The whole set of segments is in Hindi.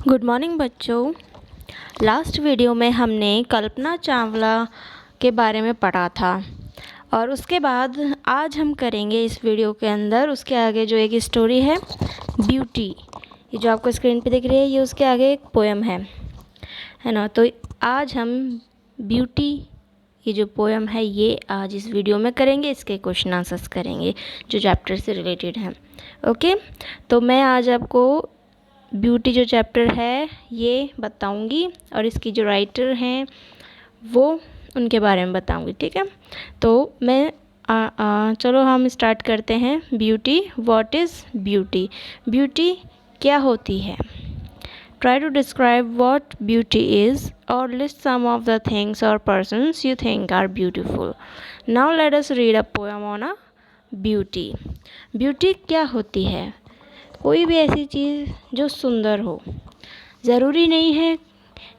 गुड मॉर्निंग बच्चों। लास्ट वीडियो में हमने कल्पना चावला के बारे में पढ़ा था और उसके बाद आज हम करेंगे इस वीडियो के अंदर उसके आगे जो एक स्टोरी है ब्यूटी। ये जो आपको स्क्रीन पे दिख रही है ये उसके आगे एक पोएम है ना। तो आज हम ब्यूटी ये जो पोएम है ये आज इस वीडियो में करेंगे, इसके क्वेश्चन आंसर्स करेंगे जो चैप्टर से रिलेटेड हैं। ओके, तो मैं आज आपको ब्यूटी जो चैप्टर है ये बताऊंगी और इसकी जो राइटर हैं वो उनके बारे में बताऊंगी, ठीक है। तो मैं चलो हम स्टार्ट करते हैं। Beauty, what is beauty? Beauty क्या होती है? Try to describe what beauty is और list some of the things और persons you think are beautiful. Now let us read a poem on a beauty. Beauty क्या होती है? कोई भी ऐसी चीज़ जो सुंदर हो। ज़रूरी नहीं है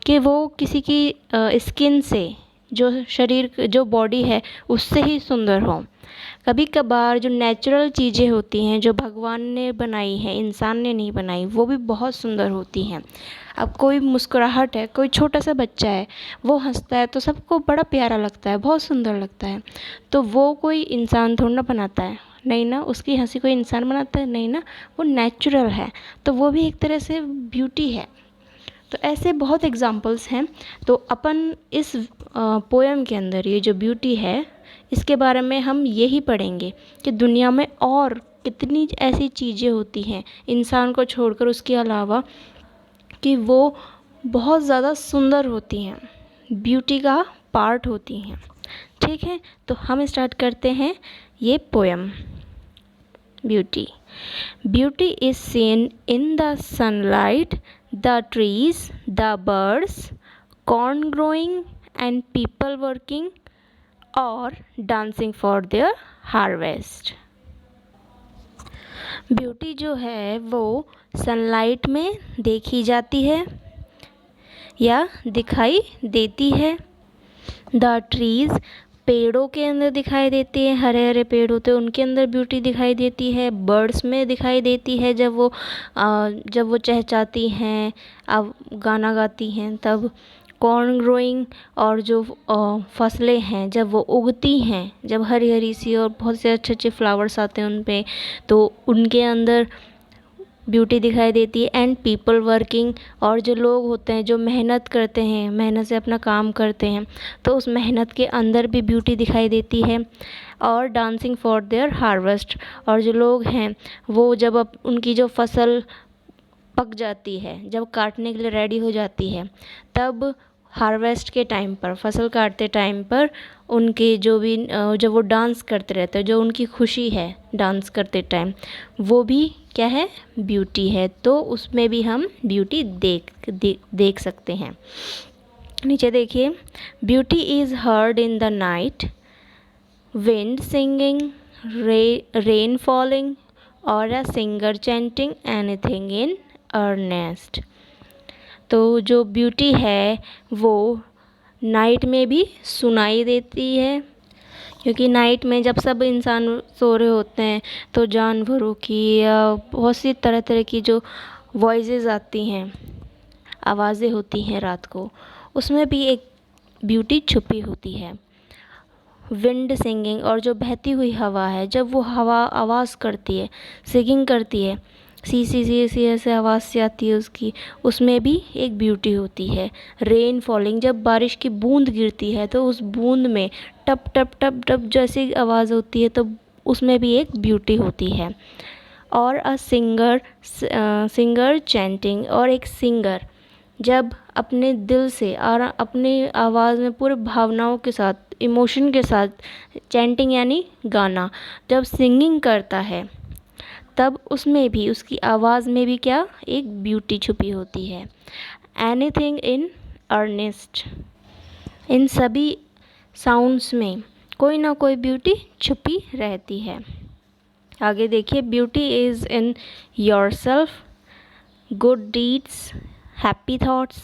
कि वो किसी की स्किन से, जो शरीर जो बॉडी है उससे ही सुंदर हो। कभी कभार जो नेचुरल चीज़ें होती हैं जो भगवान ने बनाई हैं, इंसान ने नहीं बनाई, वो भी बहुत सुंदर होती हैं। अब कोई मुस्कुराहट है, कोई छोटा सा बच्चा है, वो हंसता है तो सबको बड़ा प्यारा लगता है, बहुत सुंदर लगता है। तो वो कोई इंसान थोड़ा ना बनाता है, नहीं ना। उसकी हंसी कोई इंसान बनाता है, नहीं ना। वो नेचुरल है, तो वो भी एक तरह से ब्यूटी है। तो ऐसे बहुत एग्जांपल्स हैं। तो अपन इस पोएम के अंदर ये जो ब्यूटी है इसके बारे में हम यही पढ़ेंगे कि दुनिया में और कितनी ऐसी चीज़ें होती हैं इंसान को छोड़कर, उसके अलावा, कि वो बहुत ज़्यादा सुंदर होती हैं, ब्यूटी का पार्ट होती हैं। ठीक है, तो हम स्टार्ट करते हैं ये poem. Beauty. Beauty is seen in the sunlight, the trees, the birds, corn growing, and people working or dancing for their harvest. Beauty जो है वो सनलाइट में देखी जाती है या दिखाई देती है। द ट्रीज़, पेड़ों के अंदर दिखाई देती है, हरे हरे पेड़ होते हैं उनके अंदर ब्यूटी दिखाई देती है। बर्ड्स में दिखाई देती है जब वो चहचहाती हैं, अब गाना गाती हैं तब। कॉर्न ग्रोइंग, और जो फसलें हैं जब वो उगती हैं, जब हरी हरी सी और बहुत से अच्छे अच्छे फ्लावर्स आते हैं उन पे, तो उनके अंदर ब्यूटी दिखाई देती है। एंड पीपल वर्किंग, और जो लोग होते हैं जो मेहनत करते हैं, मेहनत से अपना काम करते हैं, तो उस मेहनत के अंदर भी ब्यूटी दिखाई देती है। और डांसिंग फॉर देयर हार्वेस्ट, और जो लोग हैं वो जब उनकी जो फसल पक जाती है, जब काटने के लिए रेडी हो जाती है, तब हार्वेस्ट के टाइम पर, फसल काटते टाइम पर उनके जो भी जब वो डांस करते रहते हैं, जो उनकी खुशी है डांस करते टाइम, वो भी क्या है? ब्यूटी है। तो उसमें भी हम ब्यूटी देख सकते हैं। नीचे देखिए, beauty is heard in the night, wind singing, rain falling, और a singer chanting anything in earnest. तो जो ब्यूटी है वो नाइट में भी सुनाई देती है, क्योंकि नाइट में जब सब इंसान सो रहे होते हैं तो जानवरों की या बहुत सी तरह तरह की जो वॉइसेस आती हैं, आवाज़ें होती हैं रात को, उसमें भी एक ब्यूटी छुपी होती है। विंड सिंगिंग, और जो बहती हुई हवा है, जब वो हवा आवाज़ करती है, सिंगिंग करती है, सी ऐसे आवाज़ से आती है उसकी, उसमें भी एक ब्यूटी होती है। रेन फॉलिंग, जब बारिश की बूंद गिरती है तो उस बूंद में टप टप टप टप जैसी आवाज़ होती है, तो उसमें भी एक ब्यूटी होती है। और अ सिंगर चैंटिंग, और एक सिंगर जब अपने दिल से और अपनी आवाज़ में पूरे भावनाओं के साथ, इमोशन के साथ, चैंटिंग यानी गाना, जब सिंगिंग करता है तब उसमें भी, उसकी आवाज़ में भी क्या? एक ब्यूटी छुपी होती है। एनीथिंग इन अर्नेस्ट, इन सभी साउंड्स में कोई ना कोई ब्यूटी छुपी रहती है। आगे देखिए, beauty is in yourself, good deeds, happy thoughts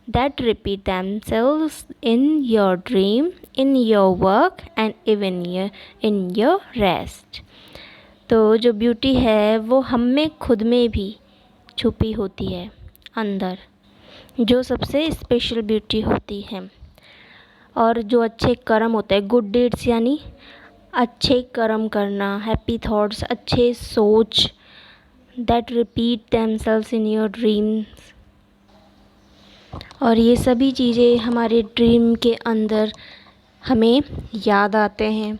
that repeat themselves in your dream, in your work, and even in your rest. तो जो ब्यूटी है वो हम में खुद में भी छुपी होती है, अंदर, जो सबसे स्पेशल ब्यूटी होती है। और जो अच्छे कर्म होते हैं, गुड डीड्स यानी अच्छे कर्म करना, हैप्पी थॉट्स, अच्छे सोच, that repeat themselves in your dreams. और ये सभी चीज़ें हमारे ड्रीम के अंदर हमें याद आते हैं।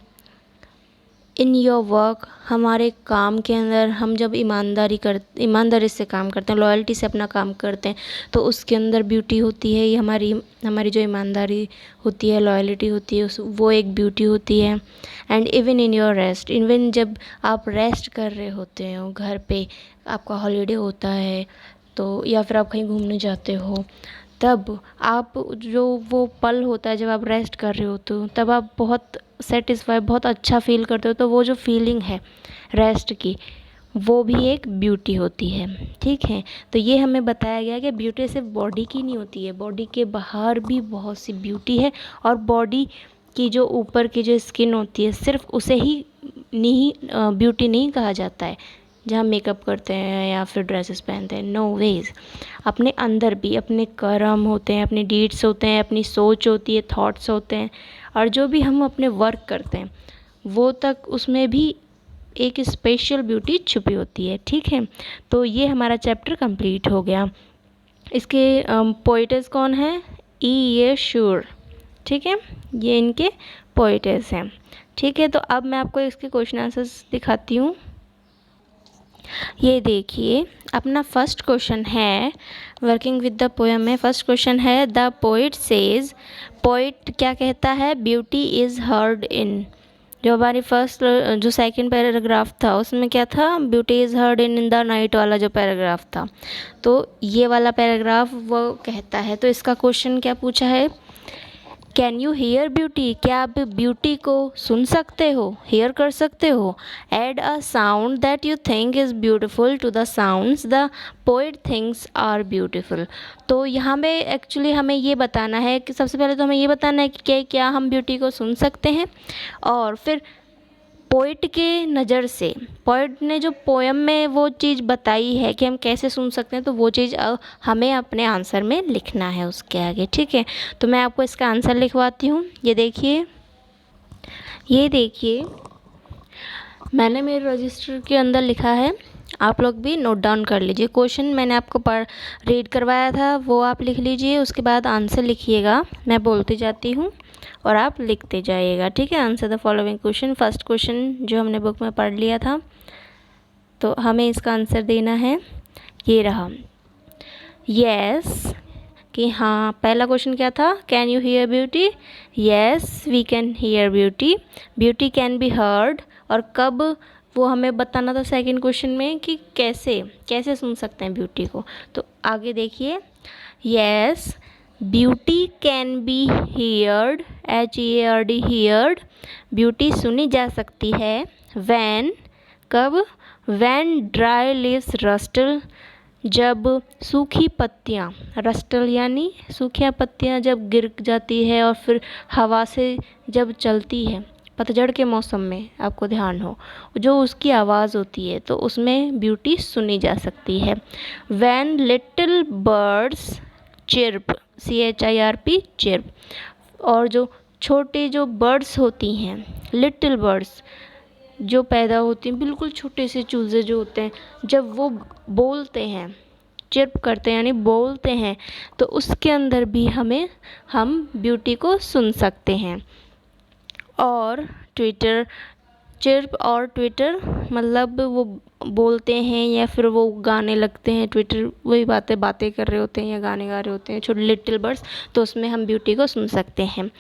इन योर वर्क, हमारे काम के अंदर हम जब ईमानदारी से काम करते हैं, लॉयल्टी से अपना काम करते हैं, तो उसके अंदर ब्यूटी होती है। ये हमारी जो ईमानदारी होती है, लॉयल्टी होती है, वो एक ब्यूटी होती है। And even in your rest, even जब आप रेस्ट कर रहे होते हो घर पे, आपका हॉलीडे होता है तो, या फिर आप कहीं घूमने जाते हो, तब आप जो वो पल होता है जब आप रेस्ट कर रहे होते हो, तब आप बहुत सेटिस्फाई, बहुत अच्छा फील करते हो। तो वो जो फीलिंग है रेस्ट की, वो भी एक ब्यूटी होती है। ठीक है, तो ये हमें बताया गया कि ब्यूटी सिर्फ बॉडी की नहीं होती है, बॉडी के बाहर भी बहुत सी ब्यूटी है। और बॉडी की जो ऊपर की जो स्किन होती है, सिर्फ उसे ही नहीं ब्यूटी नहीं कहा जाता है, जहाँ मेकअप करते हैं या फिर ड्रेसेस पहनते हैं। नो वेज, अपने अंदर भी अपने कर्म होते हैं, अपने डीड्स होते हैं, अपनी सोच होती है, थॉट्स होते हैं, और जो भी हम अपने वर्क करते हैं वो तक, उसमें भी एक स्पेशल ब्यूटी छुपी होती है। ठीक है, तो ये हमारा चैप्टर कंप्लीट हो गया। इसके पोइट्स कौन है? ई श्योर। ठीक है, ये इनके पोइट्स हैं। ठीक है, तो अब मैं आपको इसके क्वेश्चन आंसर्स दिखाती हूँ। ये देखिए, अपना फर्स्ट क्वेश्चन है, वर्किंग विद द पोएम में फर्स्ट क्वेश्चन है, द पोइट सेज, पोइट क्या कहता है? ब्यूटी इज़ हर्ड इन। जो हमारी जो सेकंड पैराग्राफ था उसमें क्या था? Beauty is heard in the night वाला जो पैराग्राफ था, तो ये वाला पैराग्राफ वो कहता है। तो इसका क्वेश्चन क्या पूछा है? Can you hear beauty? क्या आप ब्यूटी को सुन सकते हो, हेयर कर सकते हो? Add a sound that you think is beautiful to the sounds the poet thinks are beautiful. तो यहाँ पे एक्चुअली हमें ये बताना है कि सबसे पहले तो हमें ये बताना है कि क्या हम ब्यूटी को सुन सकते हैं, और फिर पोइट के नज़र से, पोइट ने जो पोएम में वो चीज़ बताई है कि हम कैसे सुन सकते हैं, तो वो चीज़ हमें अपने आंसर में लिखना है उसके आगे। ठीक है, तो मैं आपको इसका आंसर लिखवाती हूँ। ये देखिए मैंने मेरे रजिस्टर के अंदर लिखा है, आप लोग भी नोट डाउन कर लीजिए। क्वेश्चन मैंने आपको रीड करवाया था, वो आप लिख लीजिए, उसके बाद आंसर लिखिएगा। मैं बोलती जाती हूँ और आप लिखते जाइएगा। ठीक है, answer the following question. First question जो हमने बुक में पढ़ लिया था, तो हमें इसका आंसर देना है, ये रहा, यस, कि हाँ। पहला क्वेश्चन क्या था? Can you hear beauty? Yes, we can hear beauty. Beauty can be heard, और कब, वो हमें बताना था सेकंड क्वेश्चन में कि कैसे सुन सकते हैं ब्यूटी को। तो आगे देखिए, yes, beauty can B heard, HEARD, heard, beauty सुनी जा सकती है। वैन, कब? वैन ड्राई लीव्स रस्टल, जब सूखी पत्तियाँ, रस्टल यानी सूखी पत्तियाँ जब गिर जाती है और फिर हवा से जब चलती है, पतझड़ के मौसम में, आपको ध्यान हो, जो उसकी आवाज़ होती है, तो उसमें ब्यूटी सुनी जा सकती है। When little birds chirp, CHIRP, chirp, और जो छोटे जो बर्ड्स होती हैं, लिटिल बर्ड्स जो पैदा होती हैं, बिल्कुल छोटे से चूज़े जो होते हैं, जब वो बोलते हैं, चिर्प करते हैं यानी बोलते हैं, तो उसके अंदर भी हम ब्यूटी को सुन सकते हैं। और ट्विटर, चिर्प और ट्विटर मतलब वो बोलते हैं या फिर वो गाने लगते हैं, ट्विटर वही बातें कर रहे होते हैं या गाने गा रहे होते हैं, छोटे लिटिल बर्ड्स, तो उसमें हम ब्यूटी को सुन सकते हैं।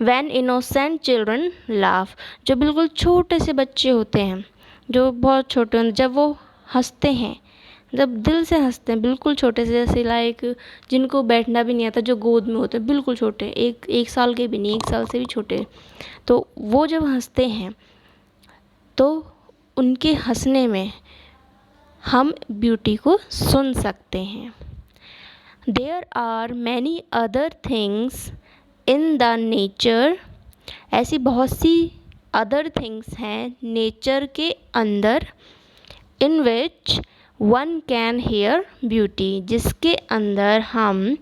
वैन इनोसेंट चिल्ड्रन लाफ, जो बिल्कुल छोटे से बच्चे होते हैं, जो बहुत छोटे होते हैं, जब वो हंसते हैं, जब दिल से हंसते हैं, बिल्कुल छोटे से, जैसे लाइक जिनको बैठना भी नहीं आता, जो गोद में होते हैं, बिल्कुल छोटे, एक साल के भी नहीं, 1 साल से भी छोटे, तो वो जब हंसते हैं तो उनके हंसने में हम ब्यूटी को सुन सकते हैं। There are many other things in the nature, ऐसी बहुत सी अदर थिंग्स हैं नेचर के अंदर, in which one can hear beauty, जिसके अंदर हम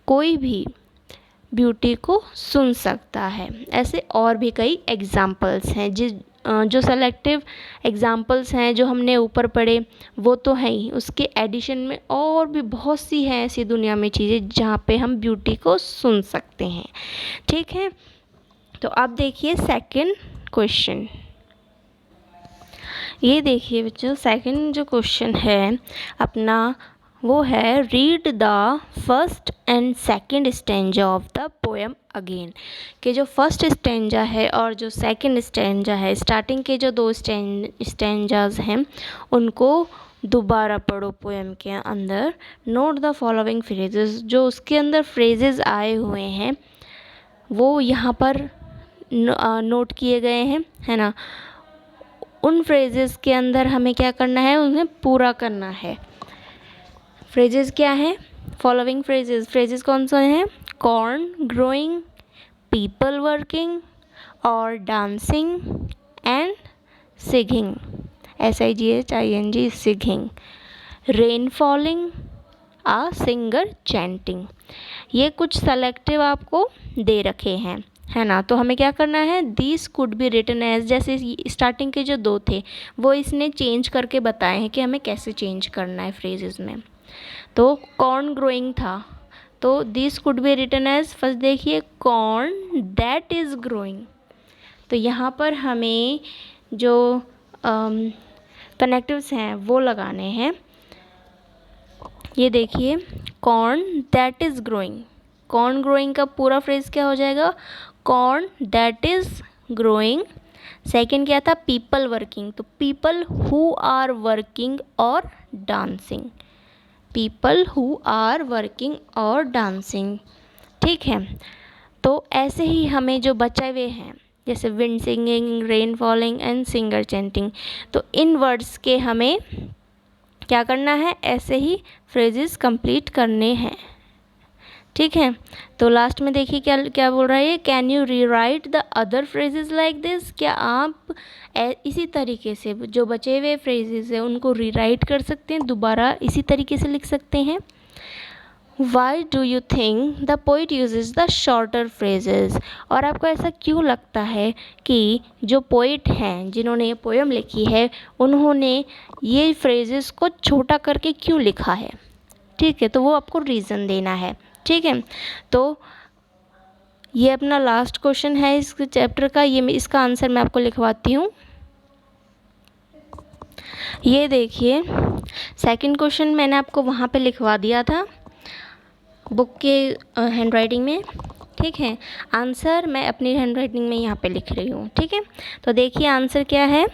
कोई भी ब्यूटी को सुन सकता है। ऐसे और भी कई एग्ज़ाम्पल्स हैं जो सेलेक्टिव एग्ज़ाम्पल्स हैं जो हमने ऊपर पढ़े वो तो हैं ही, उसके एडिशन में और भी बहुत सी हैं ऐसी दुनिया में चीज़ें जहाँ पे हम ब्यूटी को सुन सकते हैं। ठीक है, तो अब देखिए सेकंड क्वेश्चन। ये देखिए बच्चों, सेकंड जो क्वेश्चन है अपना वो है read the first and second stanza of the poem again, कि जो फर्स्ट स्टेंजा है और जो सेकंड स्टेंजा है, स्टार्टिंग के जो दो स्टेंजाज हैं उनको दोबारा पढ़ो पोएम के अंदर। नोट द फॉलोइंग फ्रेजेस, जो उसके अंदर फ्रेजेस आए हुए हैं वो यहाँ पर नोट किए गए हैं, है ना। उन फ्रेजेस के अंदर हमें क्या करना है, उन्हें पूरा करना है। फ्रेजेस क्या हैं, फॉलोइंग फ्रेजेस कौन से हैं, कॉर्न ग्रोइंग, पीपल वर्किंग और dancing and singing, SIGHING singing, rain falling, a singer chanting. ये कुछ सेलेक्टिव आपको दे रखे हैं, है ना। तो हमें क्या करना है, this could be written as, जैसे स्टार्टिंग के जो दो थे वो इसने चेंज करके बताए हैं कि हमें कैसे चेंज करना है फ्रेजेस में। तो कॉर्न ग्रोइंग था तो this could be written as, first देखिए कॉर्न दैट इज़ ग्रोइंग, तो यहाँ पर हमें जो कनेक्टिव्स हैं वो लगाने हैं। ये देखिए corn that is growing, corn growing का पूरा फ्रेज क्या हो जाएगा, corn that is growing. Second क्या था, पीपल वर्किंग, तो पीपल हु आर वर्किंग और dancing, people who are working और डांसिंग। ठीक है, तो ऐसे ही हमें जो बचे हुए हैं जैसे wind singing, rain falling and singer chanting, तो इन वर्ड्स के हमें क्या करना है, ऐसे ही फ्रेजेस कंप्लीट करने हैं। ठीक है, तो लास्ट में देखिए क्या क्या बोल रहा है, can you rewrite the other phrases like this, क्या आप इसी तरीके से जो बचे हुए फ्रेजेस हैं उनको रीराइट कर सकते हैं, दोबारा इसी तरीके से लिख सकते हैं। Why do you think the poet uses the shorter phrases, और आपको ऐसा क्यों लगता है कि जो पोइट हैं जिन्होंने ये पोएम लिखी है उन्होंने ये फ्रेजेस को छोटा करके क्यों लिखा है। ठीक है, तो वो आपको रीज़न देना है। ठीक है, तो ये अपना लास्ट क्वेश्चन है इस चैप्टर का, ये इसका आंसर मैं आपको लिखवाती हूँ। ये देखिए सेकंड क्वेश्चन मैंने आपको वहाँ पे लिखवा दिया था बुक के हैंडराइटिंग में। ठीक है, आंसर मैं अपनी हैंडराइटिंग में यहाँ पे लिख रही हूँ। ठीक है, तो देखिए आंसर क्या है,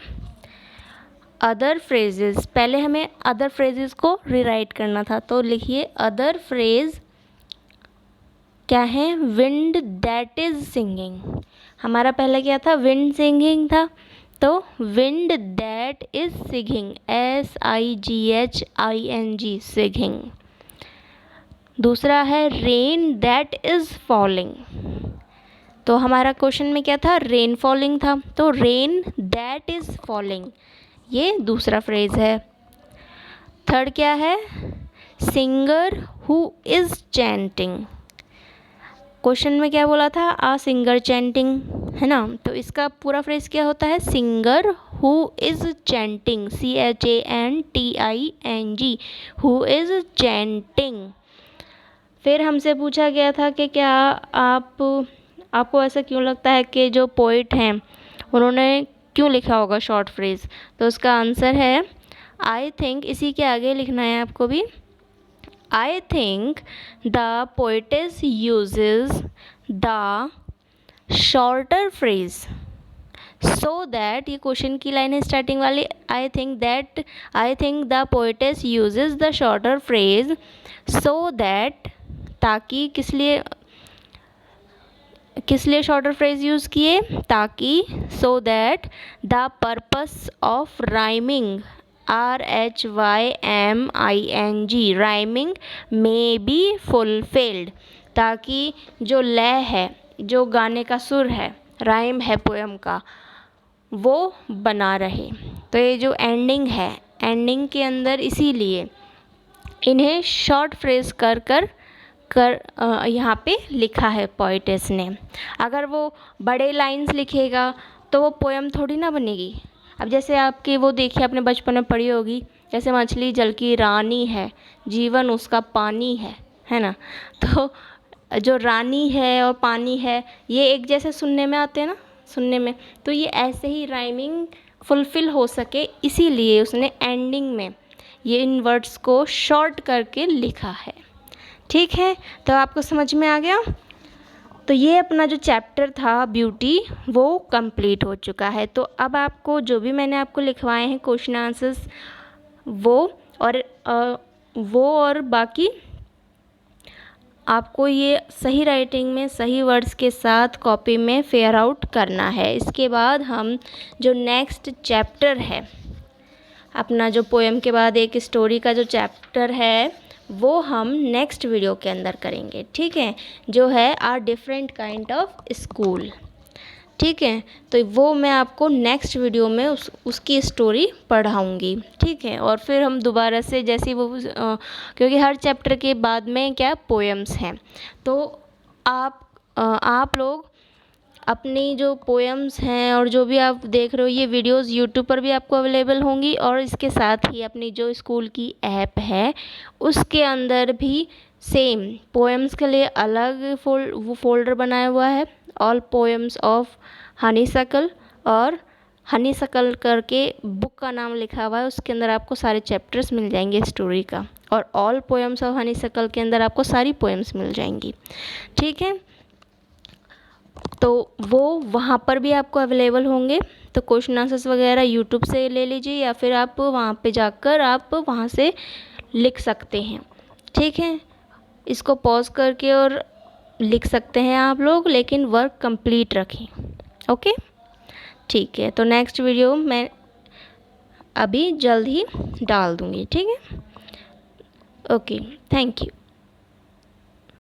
अदर फ्रेजेस, पहले हमें अदर फ्रेजेस को रीराइट करना था, तो लिखिए अदर फ्रेज क्या है, विंड दैट इज़ सिंगिंग, हमारा पहले क्या था, विंड सिंगिंग था, तो wind that is singing, SIGHING singing. दूसरा है रेन दैट इज़ फॉलिंग, तो हमारा क्वेश्चन में क्या था, रेन फॉलिंग था, तो रेन दैट इज़ फॉलिंग, ये दूसरा फ्रेज है। थर्ड क्या है, singer who is chanting, question में क्या बोला था, आ सिंगर चैंटिंग, है ना, तो इसका पूरा फ्रेज क्या होता है, singer who is chanting, CHANTING, who is chanting. फिर हमसे पूछा गया था कि क्या आपको ऐसा क्यों लगता है कि जो पोइट हैं उन्होंने क्यों लिखा होगा शॉर्ट फ्रेज, तो उसका आंसर है आई थिंक, इसी के आगे लिखना है आपको भी, I think the poetess uses the shorter phrase so that, ये क्वेश्चन की लाइन है स्टार्टिंग वाली, I think the poetess uses the shorter phrase so that, ताकि किस लिए शॉर्टर फ्रेज यूज़ किए, ताकि so that the purpose of rhyming, RHYMING, rhyming may be fulfilled, ताकि जो लय है, जो गाने का सुर है, राइम है पोएम का, वो बना रहे। तो ये जो एंडिंग है एंडिंग के अंदर इसीलिए इन्हें शॉर्ट फ्रेज कर यहाँ पे लिखा है पोइटेस ने। अगर वो बड़े लाइंस लिखेगा तो वो पोएम थोड़ी ना बनेगी। अब जैसे आपके वो देखिए, आपने बचपन में पढ़ी होगी, जैसे मछली जल की रानी है, जीवन उसका पानी है ना। तो जो रानी है और पानी है ये एक जैसे सुनने में आते हैं ना, सुनने में, तो ये ऐसे ही राइमिंग फुलफ़िल हो सके इसीलिए उसने एंडिंग में ये इन वर्ड्स को शॉर्ट करके लिखा है। ठीक है, तो आपको समझ में आ गया। तो ये अपना जो चैप्टर था ब्यूटी वो कंप्लीट हो चुका है। तो अब आपको जो भी मैंने आपको लिखवाए हैं क्वेश्चन आंसर्स वो और बाकी आपको ये सही राइटिंग में सही वर्ड्स के साथ कॉपी में फेयर आउट करना है। इसके बाद हम जो नेक्स्ट चैप्टर है, अपना जो पोएम के बाद एक स्टोरी का जो चैप्टर है वो हम नेक्स्ट वीडियो के अंदर करेंगे। ठीक है, जो है are different kind of school. ठीक है, तो वो मैं आपको नेक्स्ट वीडियो में उसकी स्टोरी पढ़ाऊँगी। ठीक है, और फिर हम दोबारा से जैसे वो क्योंकि हर चैप्टर के बाद में क्या पोएम्स हैं, तो आप लोग अपनी जो पोएम्स हैं और जो भी आप देख रहे हो ये वीडियोस यूट्यूब पर भी आपको अवेलेबल होंगी, और इसके साथ ही अपनी जो स्कूल की ऐप है उसके अंदर भी सेम पोएम्स के लिए अलग फोल्डर बनाया हुआ है, ऑल पोएम्स ऑफ हनीशक्ल, और हनीशक्ल करके बुक का नाम लिखा हुआ है, उसके अंदर आपको सारे चैप्टर्स मिल जाएंगे स्टोरी का, और ऑल पोएम्स ऑफ हनीशक्ल के अंदर आपको सारी पोएम्स मिल जाएंगी। ठीक है, तो वो वहाँ पर भी आपको अवेलेबल होंगे। तो क्वेश्चन आंसर्स वगैरह यूट्यूब से ले लीजिए या फिर आप वहाँ पे जाकर आप वहाँ से लिख सकते हैं। ठीक है, इसको पॉज करके और लिख सकते हैं आप लोग, लेकिन वर्क कंप्लीट रखें। ओके, ठीक है, तो नेक्स्ट वीडियो मैं अभी जल्द ही डाल दूँगी। ठीक है, ओके, थैंक यू।